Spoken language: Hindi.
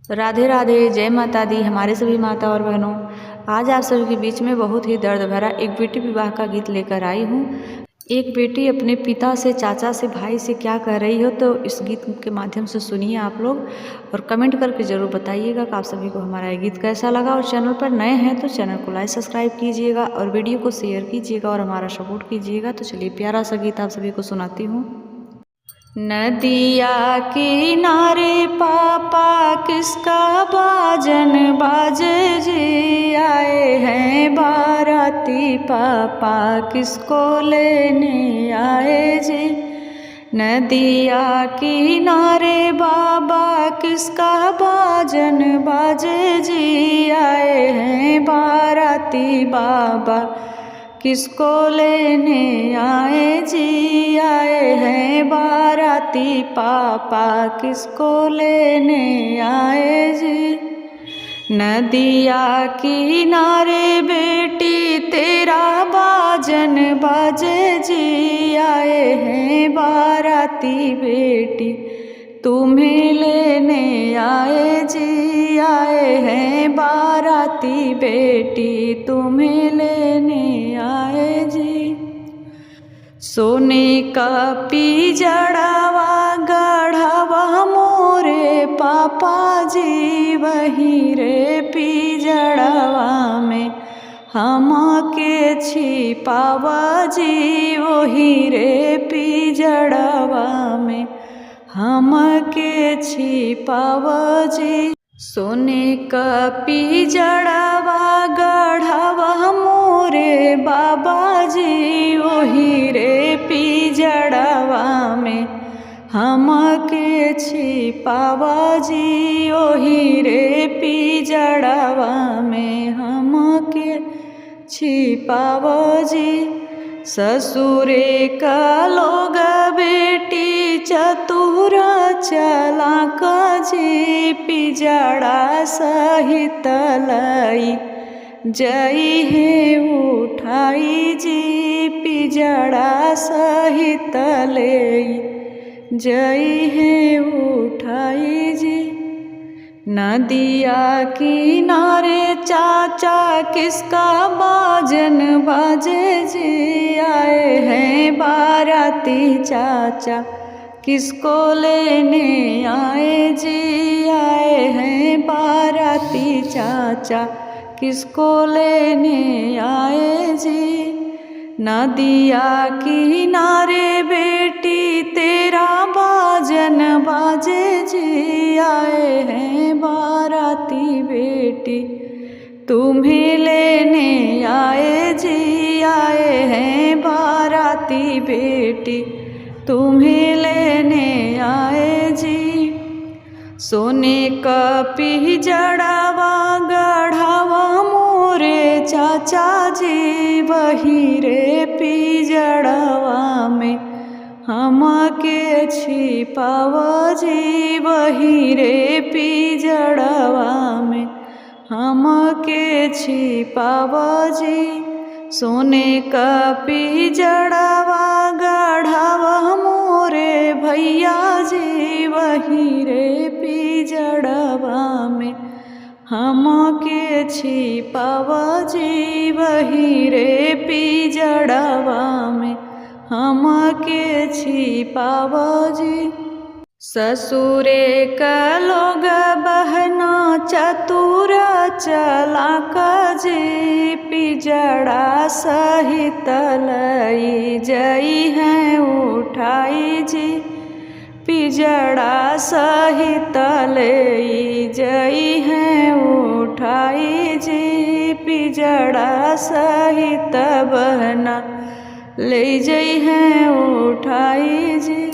राधे राधे, जय माता दी हमारे सभी माता और बहनों। आज आप सभी के बीच में बहुत ही दर्द भरा एक बेटी विवाह का गीत लेकर आई हूँ। एक बेटी अपने पिता से, चाचा से, भाई से क्या कह रही हो, तो इस गीत के माध्यम से सुनिए आप लोग और कमेंट करके ज़रूर बताइएगा कि आप सभी को हमारा ये गीत कैसा लगा। और चैनल पर नए हैं तो चैनल को लाइक सब्सक्राइब कीजिएगा और वीडियो को शेयर कीजिएगा और हमारा सपोर्ट कीजिएगा। तो चलिए प्यारा सा गीत आप सभी को सुनाती हूँ। नदिया किनारे पापा किसका बाजन बाजे जी, आए हैं बाराती पापा किसको लेने आए जी। नदिया किनारे बाबा किसका बाजन बाजे जी, आए हैं बाराती बाबा किसको लेने आए जी, आए हैं बाराती पापा किसको लेने आए जी। नदिया किनारे बेटी तेरा बाजन बाजे जी, आए हैं बाराती बेटी तुम्हें लेने आए जी, आए हैं बाराती बेटी तुम्हें लेने आए जी। सोने का पिजड़ावा गढ़वा मोरे पापा जी, वहीं रे पिजड़ावा में हम के छिपावा जी, वहीं रे पिजड़ावा में हम के छिपावा जी। सोने का पिजड़ावा गढ़वा मोरे बाबा जी, वहीं रे पिजड़ावा में हम के छिपावा जी, वहीं रे पिजड़ावा में हम के छिपावा जी। ससुरे का लोग बेटी चतुरा चालाक जी, पिजड़ा सहित लाई जई है उठाई जी, पिजड़ा सहित ले जई है उठाई जी। नदिया किनारे चाचा किसका बाजन बाजे जी, आए हैं बाराती चाचा किसको लेने आए जी, आए हैं बाराती चाचा किसको लेने आए जी। नदिया किनारे बेटी तेरा बाजन बाजे जी, आए हैं बाराती बेटी तुम्हें लेने आए जी, आए हैं बाराती बेटी तुम्हें लेने आए जी। सोने का पिजड़ावा गढ़वा मोरे चाचा जी, वहीं रे पिजड़ावा में हम के छिपावा जी, वहीं रे पिजड़ावा में हम के छिपावा जी। सोने का पिजड़ावा गढ़वा मोरे भैया जी, वहीं रे पिजड़ावा में हम के छिपावा जी, वहीं रे पिजड़ावा में हम के छिपावा जी। ससुरे का लोग बहना चतुरा चालाक जी, पिजड़ा सहित लाई जई है उठाई जी, पिजड़ा सहित ले जई है उठाई जी, पिजड़ा सहित बहना ले जई है उठाई जी।